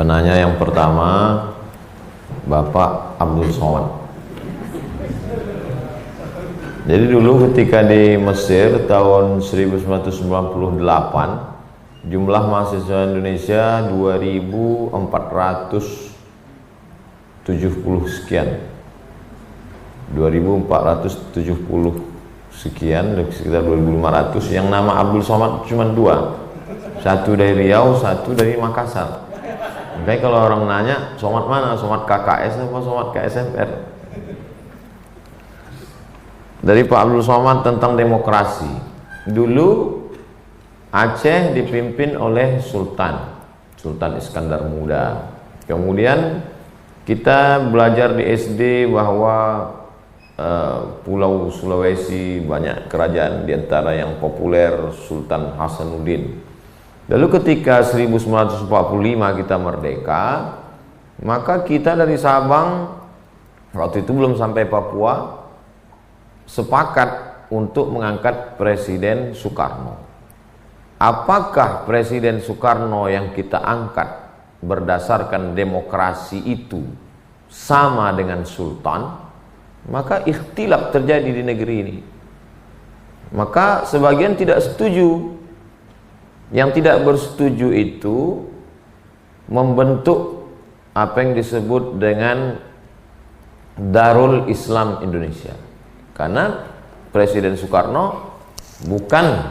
Penanya yang pertama, Bapak Abdul Somad. Jadi dulu ketika di Mesir tahun 1998, jumlah mahasiswa Indonesia 2470 sekian. 2470 sekian, sekitar 2500. Yang nama Abdul Somad cuma 2. Satu dari Riau, satu dari Makassar. Makanya kalau orang nanya, Somad mana? Somad KKS apa Somad KSFR? Dari Pak Abdul Somad tentang demokrasi. Dulu Aceh dipimpin oleh Sultan Iskandar Muda. Kemudian kita belajar di SD bahwa Pulau Sulawesi banyak kerajaan, diantara yang populer Sultan Hasanuddin. Lalu ketika 1945 kita merdeka, maka kita dari Sabang, waktu itu belum sampai Papua, sepakat untuk mengangkat Presiden Soekarno. Apakah Presiden Soekarno yang kita angkat berdasarkan demokrasi itu sama dengan Sultan? Maka ikhtilaf terjadi di negeri ini. Maka sebagian tidak setuju. Yang tidak bersetuju itu membentuk apa yang disebut dengan Darul Islam Indonesia. Karena Presiden Soekarno bukan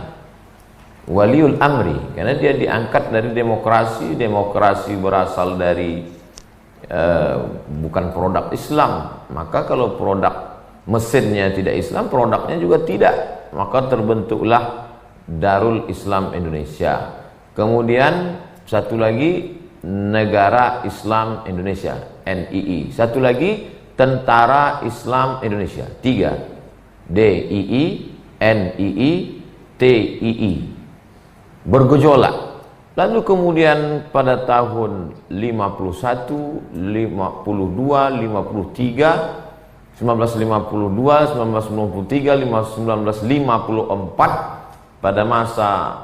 waliul amri, karena dia diangkat dari demokrasi. Demokrasi berasal dari bukan produk Islam. Maka kalau produk mesinnya tidak Islam, produknya juga tidak. Maka terbentuklah Darul Islam Indonesia. Kemudian satu lagi Negara Islam Indonesia, NII. Satu lagi Tentara Islam Indonesia. 3, DII, NII, TII. Bergejolak. Lalu kemudian pada tahun 51, 52, 53, 1952, 1953, 1954, pada masa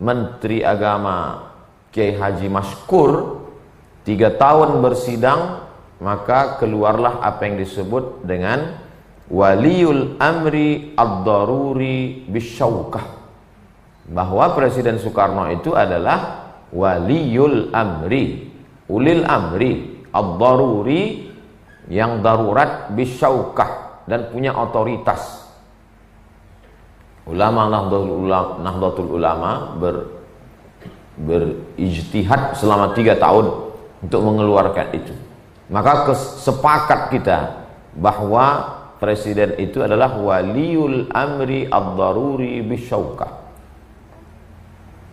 Menteri Agama Kiai Haji Mashkur, 3 tahun bersidang, maka keluarlah apa yang disebut dengan Waliul Amri Ad-Daruri Bisyaukah, bahwa Presiden Soekarno itu adalah Waliul Amri, Ulil Amri Ad-Daruri, yang darurat Bisyaukah, dan punya otoritas. Ulama Nahdlatul Ulama berijtihad selama 3 tahun untuk mengeluarkan itu. Maka sepakat kita bahwa presiden itu adalah Waliul Amri Ad-Daruri Bisyaukah.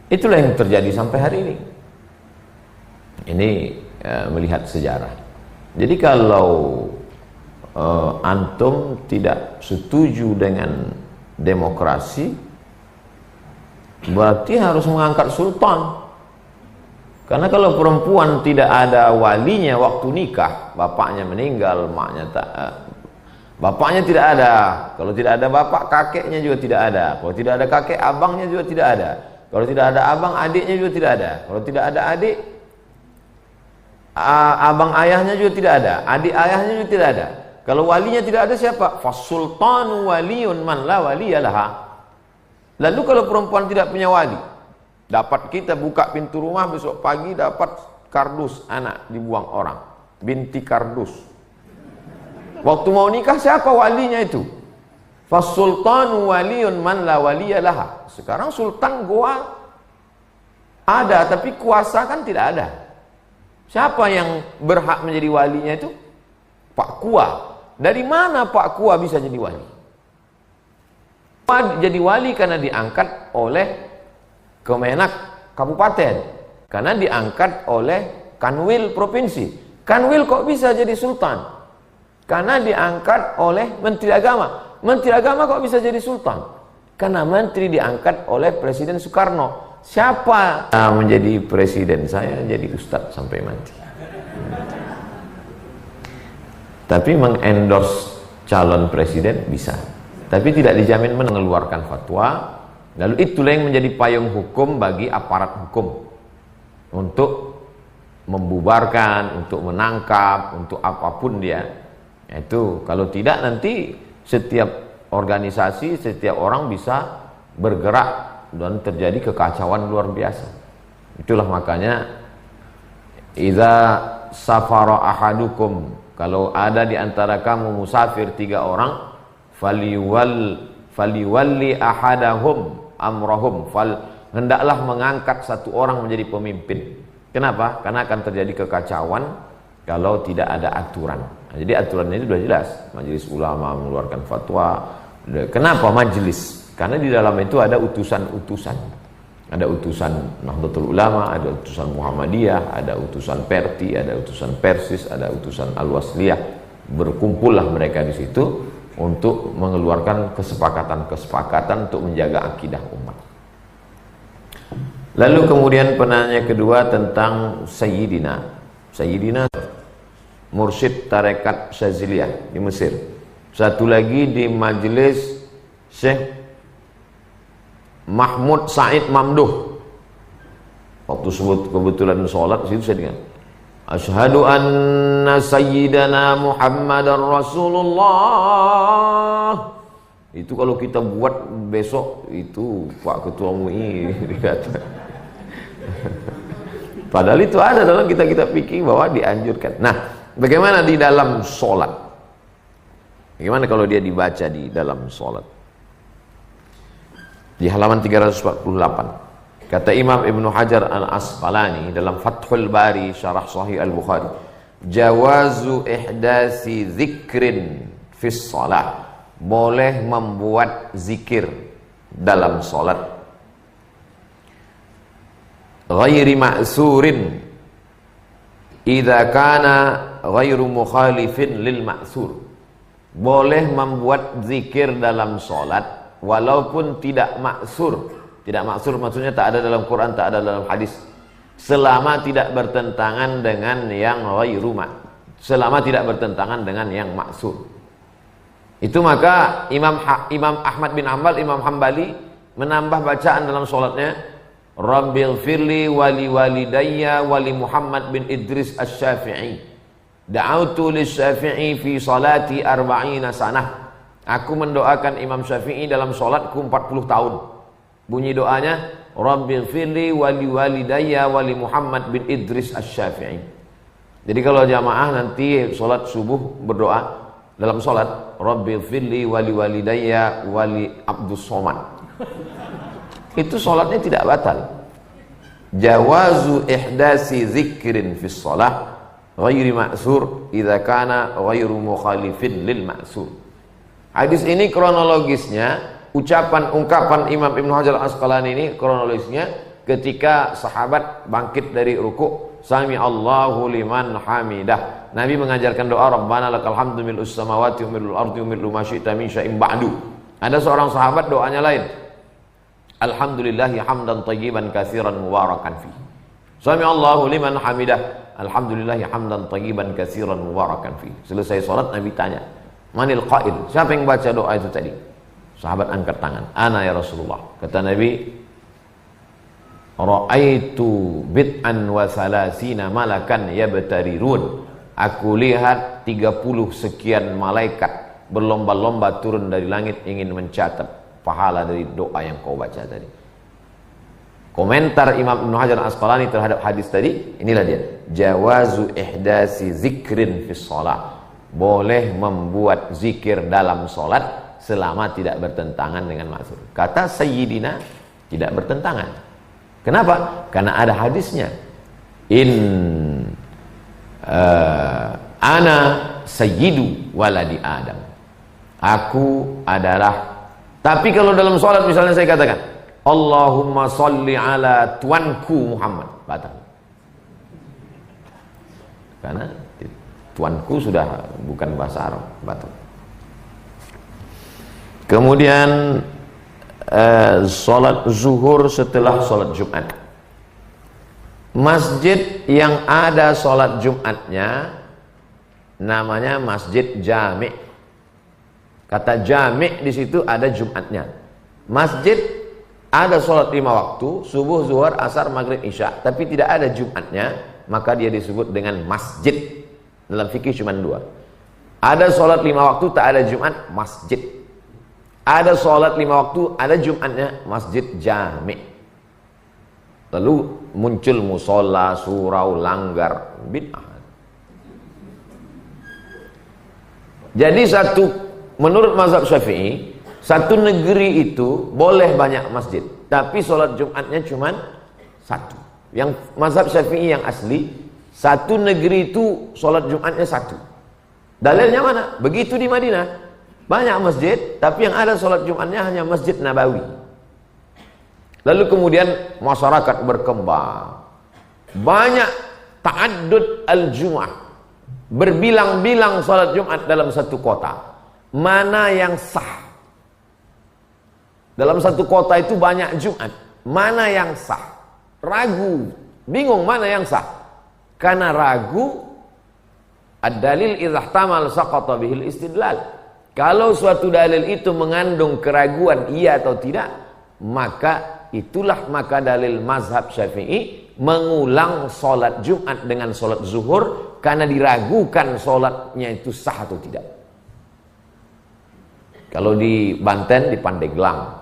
Itulah yang terjadi sampai hari ini. Ini melihat sejarah. Jadi kalau antum tidak setuju dengan demokrasi, berarti harus mengangkat sultan. Karena kalau perempuan tidak ada walinya waktu nikah, bapaknya meninggal, maknya tak, bapaknya tidak ada. Kalau tidak ada bapak, kakeknya juga tidak ada. Kalau tidak ada kakek, abangnya juga tidak ada. Kalau tidak ada abang, adiknya juga tidak ada. Kalau tidak ada adik, abang ayahnya juga tidak ada. Adik ayahnya juga tidak ada. Kalau walinya tidak ada, siapa? Fasultanu waliyun man la waliyalaha. Lalu kalau perempuan tidak punya wali, dapat kita buka pintu rumah besok pagi dapat kardus anak dibuang orang, binti kardus. Waktu mau nikah, siapa walinya itu? Fasultanu waliyun man la waliyalaha. Sekarang sultan goa ada, tapi kuasa kan tidak ada. Siapa yang berhak menjadi walinya itu? Pak Kua. Dari mana Pak Kua bisa jadi wali? Jadi wali karena diangkat oleh Kemenak Kabupaten, karena diangkat oleh Kanwil Provinsi. Kanwil kok bisa jadi sultan? Karena diangkat oleh Menteri Agama. Menteri Agama kok bisa jadi sultan? Karena menteri diangkat oleh Presiden Soekarno. Siapa menjadi presiden? Saya jadi ustadz sampai mati. Tapi mengendorse calon presiden bisa, tapi tidak dijamin mengeluarkan fatwa. Lalu itulah yang menjadi payung hukum bagi aparat hukum untuk membubarkan, untuk menangkap, untuk apapun dia. Itu kalau tidak nanti setiap organisasi, setiap orang bisa bergerak dan terjadi kekacauan luar biasa. Itulah makanya idza safara ahadukum, kalau ada di antara kamu musafir 3 orang, faliwalli ahadahum amrahum, hendaklah mengangkat 1 orang menjadi pemimpin. Kenapa? Karena akan terjadi kekacauan kalau tidak ada aturan. Nah, jadi aturannya itu sudah jelas. Majelis ulama mengeluarkan fatwa. Kenapa majelis? Karena di dalam itu ada utusan-utusan. Ada utusan Nahdlatul Ulama, ada utusan Muhammadiyah, ada utusan Perti, ada utusan Persis, ada utusan Al-Wasliyah. Berkumpullah mereka di situ untuk mengeluarkan kesepakatan-kesepakatan untuk menjaga akidah umat. Lalu kemudian penanya kedua tentang Sayyidina mursyid tarekat Syaziliyah di Mesir. Satu lagi di majelis Syekh Mahmud Said Mamduh. Waktu sebut kebetulan sholat situ saya dengar, asyhadu anna sayyidana Muhammadar Rasulullah. Itu kalau kita buat besok itu Pak Ketua MUI dikata. Padahal itu ada dalam kita pikir bahwa dianjurkan. Nah, bagaimana di dalam sholat? Bagaimana kalau dia dibaca di dalam sholat? Di halaman 348 kata Imam Ibnu Hajar Al-Asqalani dalam Fathul Bari Syarah Sahih Al-Bukhari, jawazu ihdasi zikrin fis shalah, boleh membuat zikir dalam salat, ghairi ma'surin idza kana ghairu mukhalifin lil ma'sur. Boleh membuat zikir dalam salat walaupun tidak maksur. Tidak maksur maksudnya tak ada dalam Quran, tak ada dalam hadis, selama tidak bertentangan dengan yang ghairu selama tidak bertentangan dengan yang maksur. Itu maka Imam Ahmad bin Hanbal, Imam Hambali menambah bacaan dalam sholatnya, Rabbil firli wali walidayya wali Muhammad bin Idris Asy-Syafi'i, da'autu lis-Syafi'i fi salati 40 sanah. Aku mendoakan Imam Syafi'i dalam sholatku 40 tahun. Bunyi doanya, Rabbil firli wali walidayya wali Muhammad bin Idris Asy-Syafi'i. Jadi kalau jamaah nanti sholat subuh berdoa dalam sholat, Rabbil firli wali walidayya wali Abdus Somad, itu sholatnya tidak batal. Jawazu ihdasi zikrin fis shalah ghairi ma'sur idza kana ghairu mukhalifin lil ma'sur. Hadis ini kronologisnya, ungkapan Imam Ibnu Hajar Al-Asqalani ini kronologisnya ketika sahabat bangkit dari ruku', sami Allahu liman hamidah. Nabi mengajarkan doa Rabbana lakal hamdu mil'us samawati wa mil'ul ardi wa mil'u ma syi'ta min syai'in ba'du. Ada seorang sahabat doanya lain, alhamdulillahi hamdan thayyiban katsiran mubarakan fi. Sami Allahu liman hamidah, alhamdulillahi hamdan thayyiban katsiran mubarakan fi. Selesai salat Nabi tanya, manil qail, siapa yang baca doa itu tadi? Sahabat angkat tangan, ana ya Rasulullah. Kata Nabi, ra'aitu bid'an wa salasina malakan yabtarirun. Aku lihat 30 sekian malaikat berlomba-lomba turun dari langit ingin mencatat pahala dari doa yang kau baca tadi. Komentar Imam Ibnu Hajar Al-Asqalani terhadap hadis tadi, inilah dia. Jawazu ihdasi zikrin fis shalah. Boleh membuat zikir dalam solat selama tidak bertentangan dengan maksur. Kata Sayyidina, tidak bertentangan. Kenapa? Karena ada hadisnya. Ana sayyidu waladi Adam. Aku adalah. Tapi kalau dalam solat misalnya saya katakan, Allahumma sholli ala tuanku Muhammad, batal. Karena tuanku sudah bukan bahasa Arab, batal. Kemudian sholat zuhur setelah sholat Jumat. Masjid yang ada sholat Jumatnya namanya masjid jami'. Kata jami' di situ ada Jumatnya. Masjid ada sholat 5 waktu, subuh, zuhur, asar, maghrib, isya, tapi tidak ada Jumatnya. maka dia disebut dengan masjid. Dalam fikih cuma dua. Ada sholat 5 waktu tak ada Jumat, masjid. Ada sholat 5 waktu ada Jumatnya, masjid jami'. Lalu muncul musola, surau, langgar, bid'ah. Jadi menurut mazhab Syafi'i, satu negeri itu boleh banyak masjid, tapi sholat Jumatnya cuma satu. Yang mazhab Syafi'i yang asli, satu negeri itu sholat Jumatnya satu. Dalilnya mana? Begitu di Madinah, banyak masjid, tapi yang ada sholat Jumatnya hanya Masjid Nabawi. Lalu kemudian masyarakat berkembang, banyak ta'addud al-Jum'ah, berbilang-bilang sholat Jumat dalam satu kota. Mana yang sah? Dalam satu kota itu banyak Jumat, mana yang sah? Ragu, bingung mana yang sah. Karena ragu, ad-dalil idza ihtamal saqata bihil istidlal. Kalau suatu dalil itu mengandung keraguan iya atau tidak, maka dalil mazhab Syafi'i mengulang sholat Jumat dengan sholat zuhur karena diragukan sholatnya itu sah atau tidak. Kalau di Banten, di Pandeglang,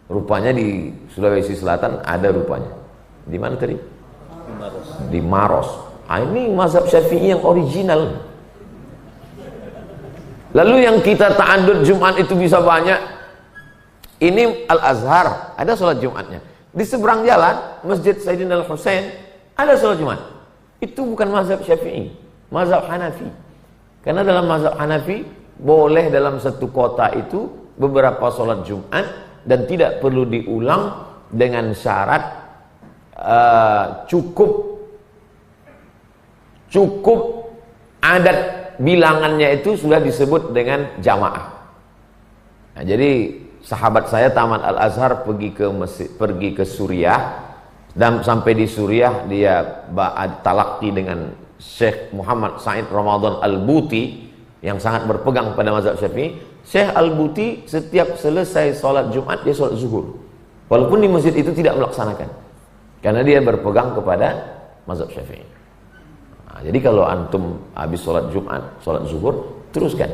rupanya di Sulawesi Selatan ada rupanya. Di mana tadi? Di Maros. Ini mazhab Syafi'i yang original. Lalu yang kita ta'addud Jumat itu bisa banyak. Ini Al-Azhar, ada sholat Jumatnya. Di seberang jalan, Masjid Sayyidina Al-Husain, ada sholat Jumat. Itu bukan mazhab Syafi'i, mazhab Hanafi. Karena dalam mazhab Hanafi, boleh dalam satu kota itu beberapa sholat Jumat dan tidak perlu diulang dengan syarat cukup adat bilangannya itu sudah disebut dengan jamaah. Nah, jadi sahabat saya tamat Al-Azhar pergi ke Suriah, dan sampai di Suriah dia talaqi dengan Syekh Muhammad Said Ramadan Al-Buti yang sangat berpegang pada mazhab Syafi'i. Syekh Al-Buti setiap selesai sholat Jumat dia sholat zuhur, walaupun di masjid itu tidak melaksanakan, karena dia berpegang kepada mazhab Syafi'i. Nah, jadi kalau antum habis sholat Jumat, sholat zuhur, teruskan.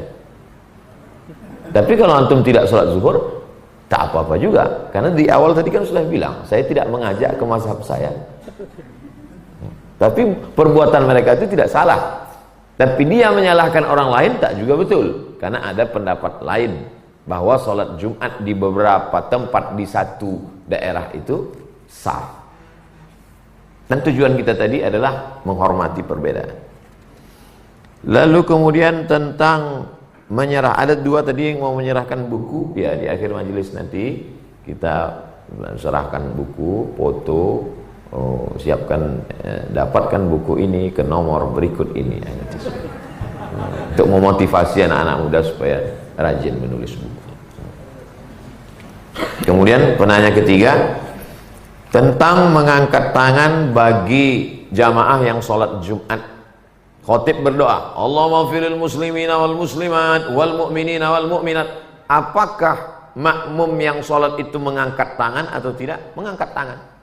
Tapi kalau antum tidak sholat zuhur, tak apa-apa juga, karena di awal tadi kan sudah bilang, saya tidak mengajak ke mazhab saya. Tapi perbuatan mereka itu tidak salah. Tapi dia menyalahkan orang lain tak juga betul, karena ada pendapat lain bahwa sholat Jumat di beberapa tempat di satu daerah itu sah. Dan tujuan kita tadi adalah menghormati perbedaan. Lalu kemudian tentang menyerah, ada dua tadi yang mau menyerahkan buku, ya di akhir majelis nanti kita serahkan buku, foto. Siapkan, dapatkan buku ini ke nomor berikut ini, untuk memotivasi anak-anak muda supaya rajin menulis buku. Kemudian penanya ketiga tentang mengangkat tangan bagi jamaah yang sholat Jumat. Khotib berdoa, Allahumma firil muslimina wal muslimat wal mu'minina wal mu'minat. Apakah makmum yang sholat itu mengangkat tangan atau tidak? Mengangkat tangan.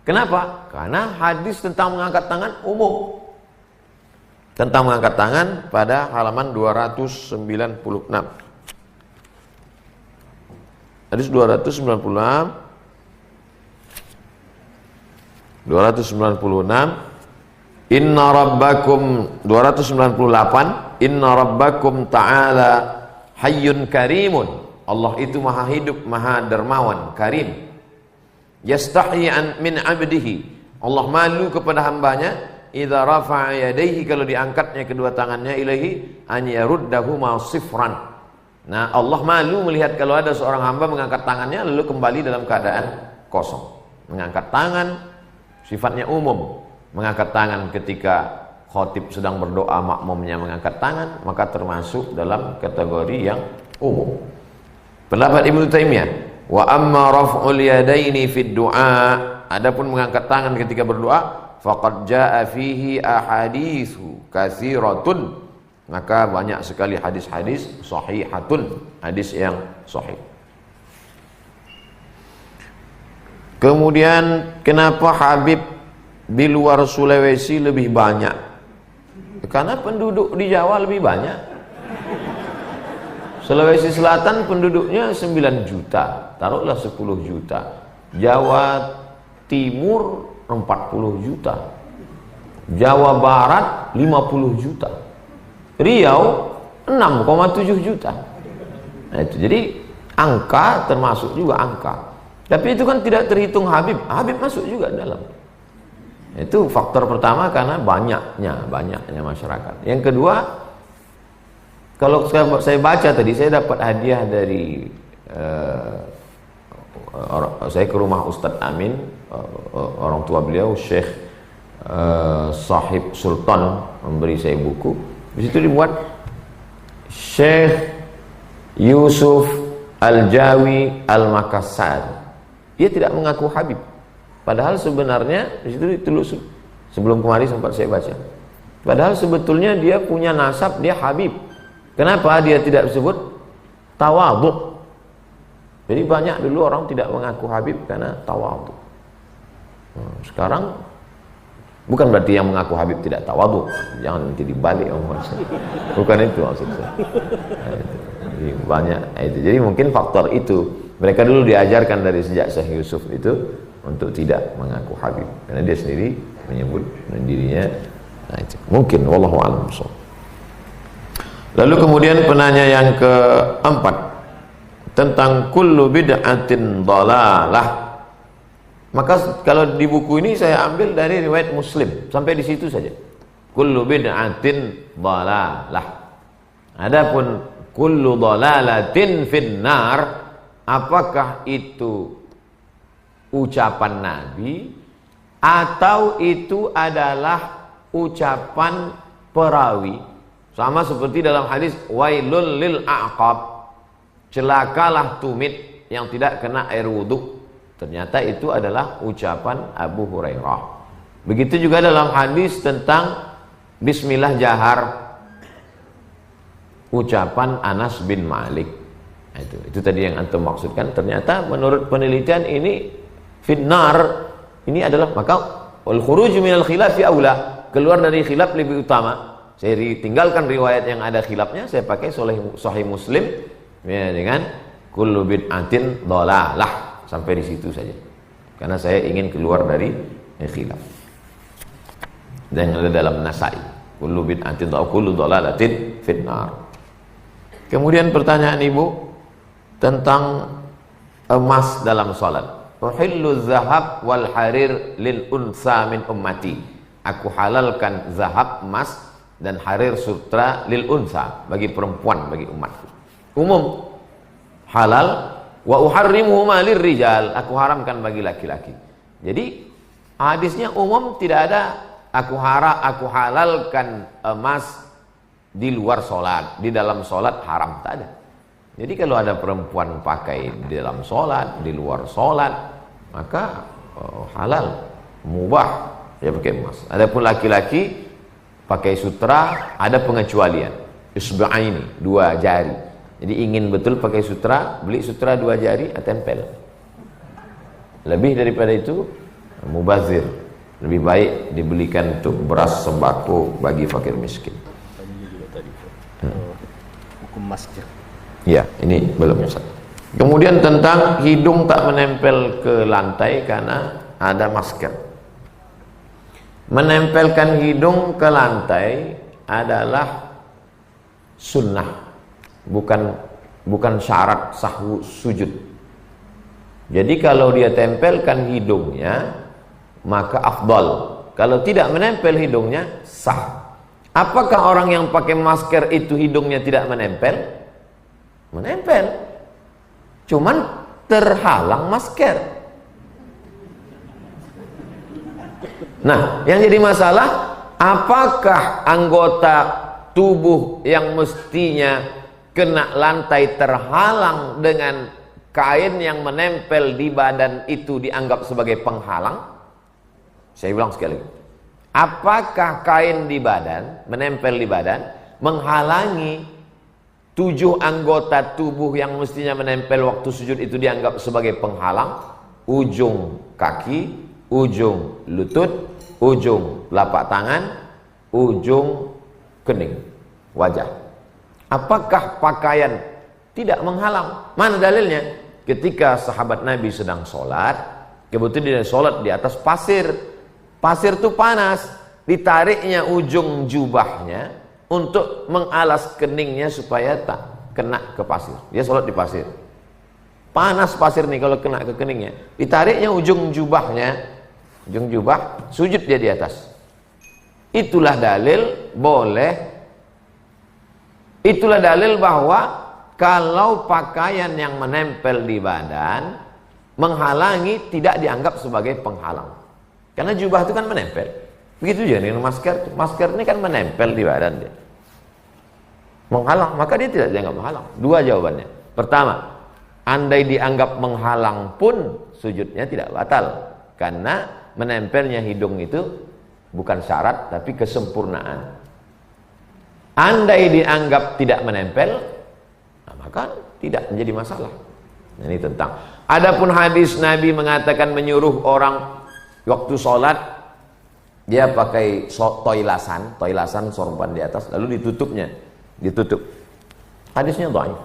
Kenapa? Karena hadis tentang mengangkat tangan umum. Tentang mengangkat tangan pada halaman 296. Hadis 296. Inna rabbakum 298. Inna rabbakum ta'ala hayyun karimun. Allah itu maha hidup, maha dermawan, karim. Yastahi min abdihi. Allah malu kepada hambanya idza rafa'a yadayhi, kalau diangkatnya kedua tangannya, ilaihi an yaruddahuma sifran. Nah, Allah malu melihat kalau ada seorang hamba mengangkat tangannya lalu kembali dalam keadaan kosong. Mengangkat tangan sifatnya umum. Mengangkat tangan ketika khotib sedang berdoa, makmumnya mengangkat tangan, maka termasuk dalam kategori yang umum. Pendapat Ibnu Taimiyah, wa amma raf'ul yadaini fid du'a, adapun mengangkat tangan ketika berdoa, faqad jaa fihi ahaditsu katsiratun, maka banyak sekali hadis-hadis sahihatun, hadis yang sahih. Kemudian kenapa Habib di luar Sulawesi lebih banyak? Karena penduduk di Jawa lebih banyak. Sulawesi Selatan penduduknya 9 juta, taruhlah 10 juta. Jawa Timur 40 juta. Jawa Barat 50 juta. Riau 6,7 juta. Nah, itu jadi angka termasuk juga angka. Tapi itu kan tidak terhitung Habib. Habib masuk juga dalam. Itu faktor pertama karena banyaknya masyarakat. Yang kedua, kalau saya baca tadi, saya dapat hadiah dari saya ke rumah Ustadz Amin, orang tua beliau Syekh Sahib Sultan memberi saya buku. Di situ dibuat Syekh Yusuf Al-Jawi Al-Makassar. Dia tidak mengaku Habib. Padahal sebenarnya di situ ditulis sebelum kemarin sempat saya baca. Padahal sebetulnya dia punya nasab, dia Habib. Kenapa dia tidak disebut tawadhu? Jadi banyak dulu orang tidak mengaku Habib karena tawadhu. Sekarang bukan berarti yang mengaku Habib tidak tawadhu. Jangan nanti dibalik omongan saya. Bukan itu maksud saya. Jadi banyak itu. Jadi mungkin faktor itu. Mereka dulu diajarkan dari sejak Syekh Yusuf itu untuk tidak mengaku Habib karena dia sendiri menyebut dirinya. Nah, itu. Mungkin wallahu a'lam. Lalu kemudian penanya yang keempat tentang kullu bid'atin dhalalah. Maka kalau di buku ini saya ambil dari riwayat Muslim sampai di situ saja. Kullu bid'atin dhalalah. Adapun kullu dhalalatin finnar, apakah itu ucapan Nabi atau itu adalah ucapan perawi? Sama seperti dalam hadis wailul lil a'qab, celakalah tumit yang tidak kena air wudhu. Ternyata itu adalah ucapan Abu Hurairah. Begitu juga dalam hadis tentang bismillah jahar, ucapan Anas bin Malik. Nah, itu tadi yang antum maksudkan. Ternyata menurut penelitian ini finnar, ini adalah maka wal khuruj minal khilafi aula, keluar dari khilaf lebih utama. Saya tinggalkan riwayat yang ada khilafnya, saya pakai Sahih Muslim ya, dengan kullu bid'atin dhalalah sampai di situ saja. Karena saya ingin keluar dari khilaf. Dan yang ada dalam Nasai, kullu bid'atin kullu dhalalatin finnar. Kemudian pertanyaan Ibu tentang emas dalam salat. Uhillu zahab wal harir lil unsa min ummati. Aku halalkan zahab, emas dan harir sutra lil unsa, bagi perempuan, bagi umatku. Umum halal. Wa uharrimuhuma lirrijal, aku haramkan bagi laki-laki. Jadi hadisnya umum, tidak ada aku halalkan emas di luar sholat, di dalam sholat haram, tak ada. Jadi kalau ada perempuan pakai di dalam sholat, di luar sholat, maka halal, mubah dia pakai emas. Adapun laki-laki pakai sutra, ada pengecualian. Isba'aini, 2 jari. Jadi ingin betul pakai sutra, beli sutra 2 jari, tempel. Lebih daripada itu mubazir. Lebih baik dibelikan untuk beras sembako bagi fakir miskin. Hukum masker. Ya, ini belum Ustaz. Kemudian tentang hidung tak menempel ke lantai karena ada masker. Menempelkan hidung ke lantai adalah sunnah, bukan syarat sahwu sujud. Jadi kalau dia tempelkan hidungnya maka afdal. Kalau tidak menempel hidungnya sah. Apakah orang yang pakai masker itu hidungnya tidak menempel? Menempel, cuman terhalang masker. Nah, yang jadi masalah, apakah anggota tubuh yang mestinya kena lantai terhalang dengan kain yang menempel di badan itu dianggap sebagai penghalang? Saya ulang sekali. Apakah kain di badan, menempel di badan, menghalangi 7 anggota tubuh yang mestinya menempel waktu sujud itu dianggap sebagai penghalang? Ujung kaki, ujung lutut, ujung telapak tangan, ujung kening wajah. Apakah pakaian tidak menghalang? Mana dalilnya? Ketika sahabat Nabi sedang sholat, kebetulan dia sholat di atas pasir. Pasir itu panas, ditariknya ujung jubahnya untuk mengalas keningnya supaya tak kena ke pasir. Dia sholat di pasir. Panas pasir nih kalau kena ke keningnya. Ditariknya ujung jubahnya, ujung jubah, sujud dia di atas. Itulah dalil boleh. Itulah dalil bahwa kalau pakaian yang menempel di badan menghalangi tidak dianggap sebagai penghalang. Karena jubah itu kan menempel. Begitu juga dengan masker. Masker ini kan menempel di badan dia. Menghalang, maka dia tidak dianggap menghalang. Dua jawabannya. Pertama, andai dianggap menghalang pun sujudnya tidak batal. Karena menempelnya hidung itu bukan syarat tapi kesempurnaan. Andai dianggap tidak menempel, nah maka tidak menjadi masalah. Ini tentang. Adapun hadis Nabi mengatakan menyuruh orang waktu sholat dia pakai toilasan sorban di atas lalu ditutup. Hadisnya dhaif.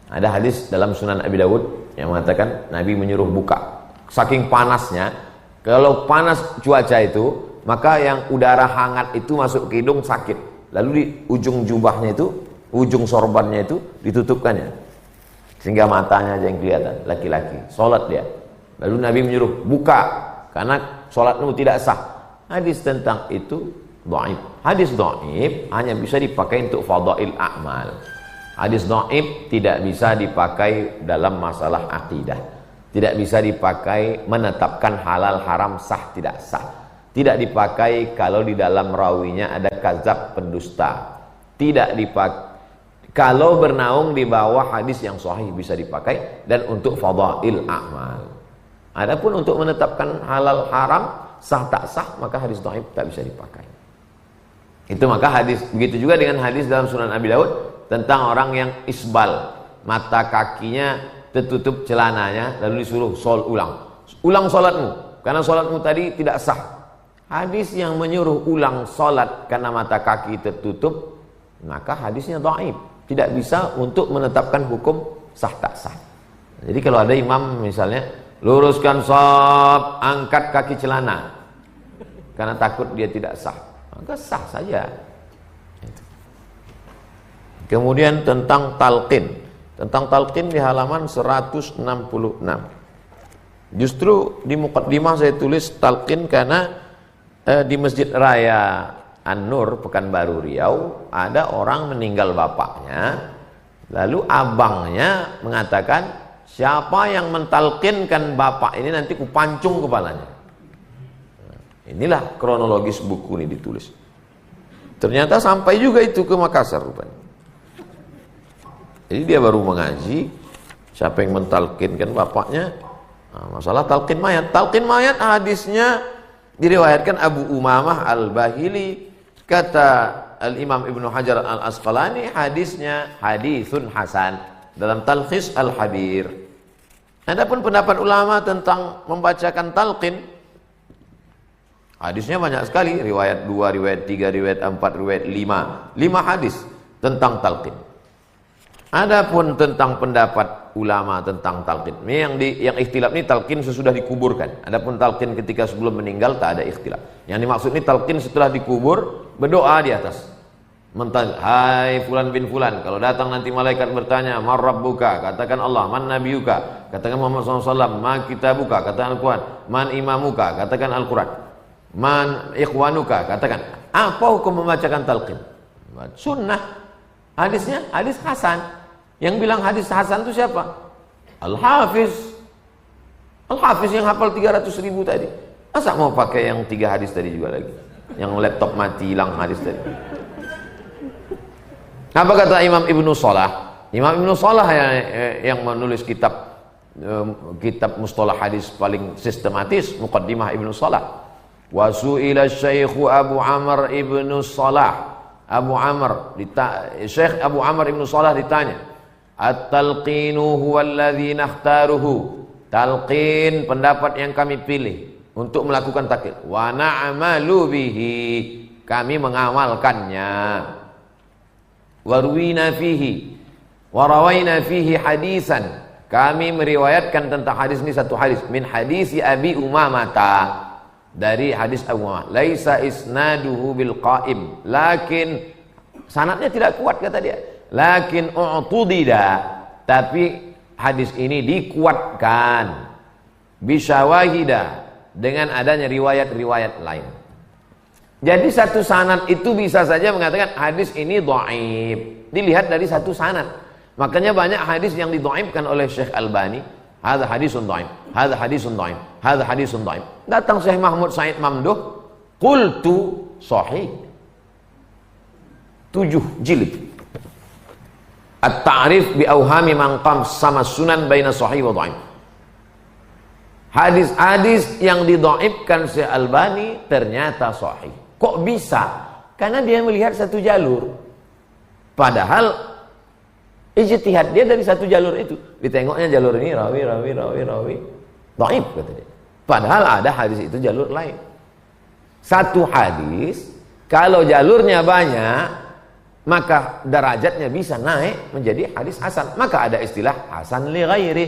Ada hadis dalam Sunan Abi Dawud yang mengatakan Nabi menyuruh buka. Saking panasnya, kalau panas cuaca itu, maka yang udara hangat itu masuk ke hidung sakit. Lalu di ujung jubahnya itu, ujung sorbannya itu ditutupkannya. Sehingga matanya aja yang kelihatan, laki-laki. Sholat dia. Lalu Nabi menyuruh buka, karena sholatmu tidak sah. Hadis tentang itu dhaif. Hadis dhaif hanya bisa dipakai untuk fadail a'mal. Hadis dhaif tidak bisa dipakai dalam masalah akidah. Tidak bisa dipakai menetapkan halal haram sah tidak sah. Tidak dipakai kalau di dalam rawinya ada kadzab pendusta. Tidak dipakai kalau bernaung di bawah hadis yang sahih bisa dipakai dan untuk fadail a'mal. Adapun untuk menetapkan halal haram sah tak sah maka hadis dhaif tak bisa dipakai. Itu maka hadis begitu juga dengan hadis dalam Sunan Abi Daud tentang orang yang isbal, mata kakinya tertutup celananya lalu disuruh ulang salatmu karena salatmu tadi tidak sah. Hadis yang menyuruh ulang salat karena mata kaki tertutup maka hadisnya dhaif, tidak bisa untuk menetapkan hukum sah tak sah. Jadi kalau ada imam misalnya luruskan shaf, angkat kaki celana karena takut dia tidak sah, maka sah saja. Kemudian tentang talqin. Tentang talqin di halaman 166. Justru di muqaddimah saya tulis talqin karena di Masjid Raya An-Nur Pekanbaru Riau ada orang meninggal bapaknya. Lalu abangnya mengatakan, siapa yang mentalqinkan bapak ini nanti kupancung kepalanya. Inilah kronologis buku ini ditulis. Ternyata sampai juga itu ke Makassar rupanya. Jadi dia baru mengaji, siapa yang mentalqinkan bapaknya. Nah, masalah talqin mayat. Talqin mayat hadisnya diriwayatkan Abu Umamah Al-Bahili, kata Al-Imam Ibnu Hajar Al-Asqalani hadisnya hadisun hasan dalam Talkhis Al-Habir. Adapun pendapat ulama tentang membacakan talqin, hadisnya banyak sekali, riwayat 2, riwayat 3, riwayat 4, riwayat 5 hadis tentang talqin. Adapun tentang pendapat ulama tentang talqin, ini yang ikhtilaf ini talqin sesudah dikuburkan. Adapun talqin ketika sebelum meninggal tak ada ikhtilaf. Yang dimaksud ini talqin setelah dikubur, berdoa di atas. Hai fulan bin fulan, kalau datang nanti malaikat bertanya, "Man rabbuka?" Katakan Allah. "Man nabiyuka?" Katakan Muhammad SAW. "Man kitabuka?" Katakan Al-Quran. "Man imamuka?" Katakan Al-Quran. "Man ikhwanuka?" Katakan. Apa hukum membacakan talqin? Sunnah. Hadisnya hadis hasan. Yang bilang hadis hasan itu siapa? Al-Hafiz. Al-Hafiz yang hafal 300.000 tadi. Masa mau pakai yang 3 hadis tadi juga lagi? Yang laptop mati hilang hadis tadi. Apa kata Imam Ibnu Shalah? Imam Ibnu Shalah yang menulis kitab mustalah hadis paling sistematis, Muqaddimah Ibnu Shalah. Wa su'ila Syekh Abu Amr Ibnu Shalah. Syekh Abu Amr Ibnu Shalah ditanya, "At-talqinu huwa alladhi nakhtaruhu." Talqin pendapat yang kami pilih. untuk melakukan taklid. Wa na'malu bihi, kami mengamalkannya. Warwina fihi wa rawaina fihi hadisan, kami meriwayatkan tentang hadis ini satu hadis, min hadisi Abi Umamata, dari hadis Abu Umamah. Laisa isnaduhu bil qaim, lakin sanadnya tidak kuat kata dia. Lakin u'tudida, tapi hadis ini dikuatkan bisyawahida, dengan adanya riwayat-riwayat lain. Jadi satu sanad itu bisa saja mengatakan hadis ini dhaif, dilihat dari satu sanad. Makanya banyak hadis yang didhaifkan oleh Syekh Albani. Hadza hadisun dhaif, hadza hadisun dhaif, hadza hadisun dhaif. Datang Syekh Mahmud Said Mamduh, qultu sahih. 7 jilid. At-ta'rif bi awhami man qam sama sunan baina sahih wa dhaif. Hadis-hadis yang didhaifkan Syekh Albani ternyata sahih. Kok bisa? Karena dia melihat satu jalur. Padahal ijtihad dia dari satu jalur itu. Ditengoknya jalur ini rawi dhaif kata dia. Padahal ada hadis itu jalur lain. Satu hadis kalau jalurnya banyak, maka derajatnya bisa naik menjadi hadis hasan. Maka ada istilah hasan li ghairi,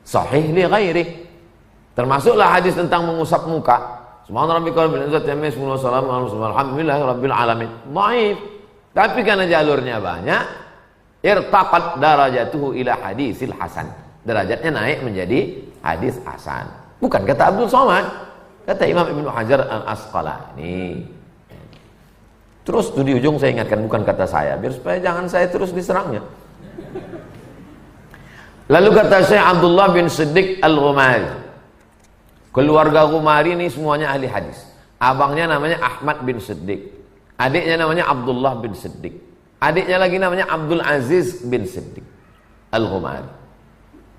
sahih li ghairi. Termasuklah hadis tentang mengusap muka. Subhana rabbika rabbil izzati amma yasifun wa salamun alal mursalin walhamdulillahi rabbil alamin. Dhaif. Tapi karena jalurnya banyak, irtaqat darajatuhu ila hadisil hasan. Derajatnya naik menjadi hadis hasan. Bukan kata Abdul Somad, kata Imam Ibnu Hajar Al-Asqalani. Terus di ujung saya ingatkan, bukan kata saya, biar supaya jangan saya terus diserangnya. Lalu kata Syekh Abdullah bin Siddiq Al-Ghumari, keluarga Ghumari ini semuanya ahli hadis. Abangnya namanya Ahmad bin Siddiq, adiknya namanya Abdullah bin Siddiq, adiknya lagi namanya Abdul Aziz bin Siddiq Al-Ghumari.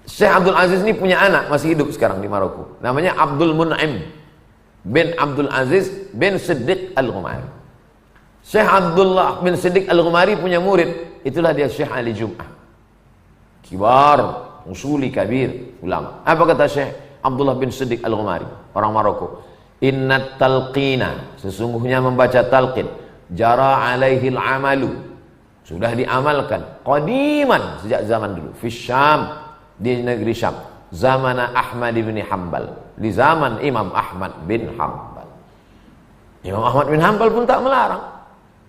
Syekh Abdul Aziz ini punya anak, masih hidup sekarang di Maroko, namanya Abdul Mun'im bin Abdul Aziz bin Siddiq Al-Ghumari. Syekh Abdullah bin Siddiq Al-Ghumari punya murid, itulah dia Syekh Ali Jum'ah, kibar, usuli kabir, ulama. Apa kata Syekh Abdullah bin Siddiq Al-Ghumari, orang Maroko? Innat talqina, sesungguhnya membaca talqin, jara alaihi al-amalu, sudah diamalkan, qadiman, sejak zaman dulu, fi Syam, di negeri Syam, zamana Ahmad bin Hanbal, di zaman Imam Ahmad bin Hanbal. Imam Ahmad bin Hanbal pun tak melarang.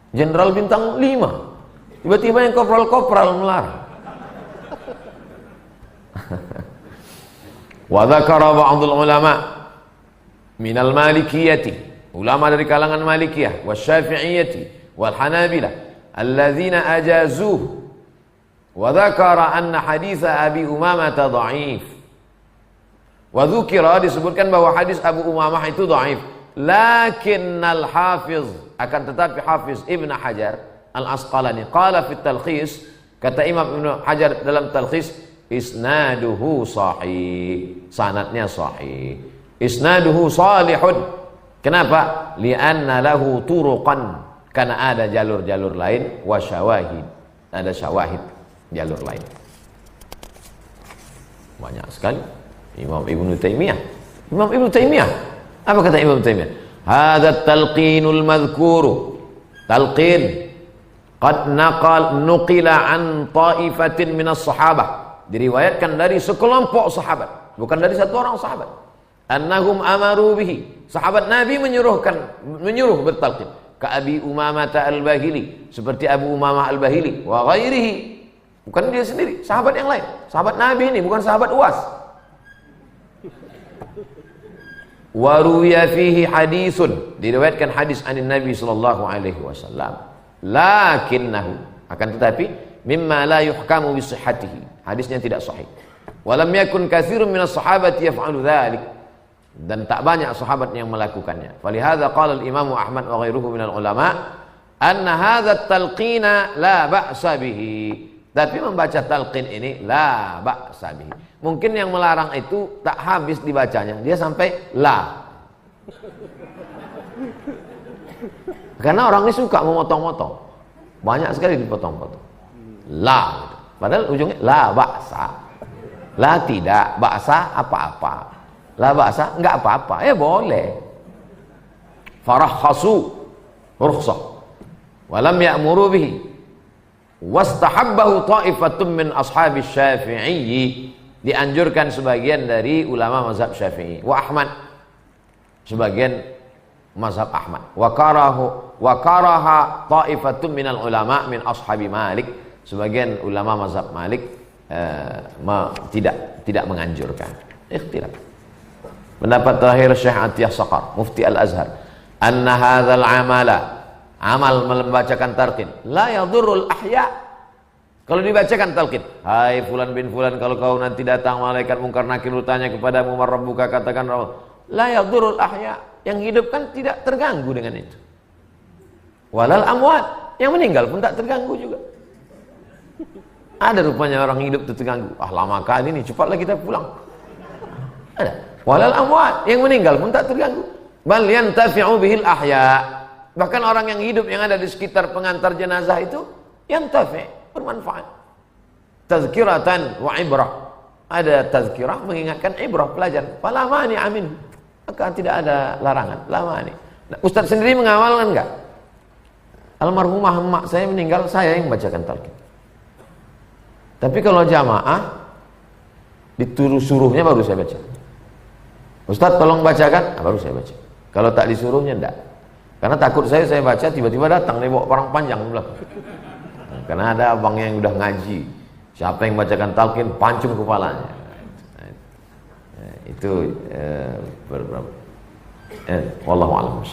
Jenderal bintang 5, tiba-tiba yang kopral-kopral melarang. Wa dzakara ba'dul ulama minal malikiyati, ulama dari kalangan Malikiyah, wasyafi'iyati, wal Hanabilah, alladzina ajazuh. Wa dzakara anna hadits Abi Umamah dhaif. Wa dzukira, disebutkan bahwa hadis Abu Umamah itu dhaif. Lakinnal hafiz, akan tetapi Hafiz Ibn Hajar Al-Asqalani qala fi talkhis, kata Imam Ibn Hajar dalam talkhis, isnaduhu sahih, sanadnya sahih, isnaduhu salihun. Kenapa? Li'anna lahu turuqan, karena ada jalur-jalur lain, wa syawahid, ada syawahid jalur lain. Banyak sekali. Imam Ibnu Taimiyah, apa kata Imam Taimiyah? Hadza talqinul madhkuru, talqin qad nuqila an ta'ifatin minas sahabah, diriwayatkan dari sekelompok sahabat, bukan dari satu orang sahabat. Annahum amaru bihi, sahabat Nabi menyuruh bertalqin. Ka Abi Umamah Al-Bahili, seperti Abu Umamah Al-Bahili, wa ghairihi, bukan dia sendiri, sahabat yang lain. Sahabat Nabi ini bukan sahabat UAS. Wa ruwiya fihi hadisun, diriwayatkan hadis anin Nabi sallallahu alaihi wasallam. Lakinnahu, akan tetapi mimma la yuhkamu bi sihhatihi, hadisnya tidak sahih. Wa lam yakun katsirun minas sahabati yaf'alu dzalik, dan tak banyak sahabat yang melakukannya. Falihadza qala al-Imam Ahmad wa ghairuhu minal ulama anna hadza talqina la ba'sa bihi. Tapi membaca talqin ini la ba'sa bihi. Mungkin yang melarang itu tak habis dibacanya, dia sampai la. Karena orang ini suka memotong-motong, banyak sekali dipotong-potong. La, padahal ujungnya la ba'sa, la tidak, ba'sa apa-apa. La ba'sa, enggak apa-apa. Ya boleh. Farahhasu rukhsah. Walam ya'muru bihi. Wastahabbahu ta'ifatun min ashabi Syafi'i. Dianjurkan sebagian dari ulama mazhab Syafi'i. Wa Ahmad. Sebagian mazhab Ahmad. Wa karaha ta'ifatun minal ulama min ashabi Malik. Sebagian ulama mazhab Malik tidak menganjurkan. Ikhtilaf. Pendapat terakhir Syekh Atiyah Saqar, Mufti Al-Azhar, anna hadzal amal membacakan talqin la yadurrul ahya. Kalau dibacakan talqin, hai fulan bin fulan, kalau kau nanti datang malaikat mungkar nakir bertanya kepadamu man rabbuka, katakan la yadurrul ahya, yang hidup kan tidak terganggu dengan itu. Walal amwat, yang meninggal pun tak terganggu juga. Ada rupanya orang hidup itu terganggu. Ah, lama kali ini, cepatlah kita pulang. Ada. Walal amwat, yang meninggal pun tak terganggu. Bal yantafi'u bihil ahya. Bahkan orang yang hidup yang ada di sekitar pengantar jenazah itu yantafi', bermanfaat. Tazkiratan wa ibrah. Ada tazkirah mengingatkan, ibrah pelajaran. Fala mani'a minhu. Maka tidak ada larangan. La mani'. Nah, Ustaz sendiri mengawalkan enggak? Almarhumah emak saya meninggal, saya yang bacakan talqin. Tapi kalau jamaah disuruhnya baru saya baca. Ustaz tolong bacakan, baru saya baca. Kalau tak disuruhnya enggak. Karena takut saya baca tiba-tiba datang nih bawa parang panjang di belakang. Nah, karena ada abang yang udah ngaji. Siapa yang bacakan talqin pancung kepalanya. Itu wallahu a'lam.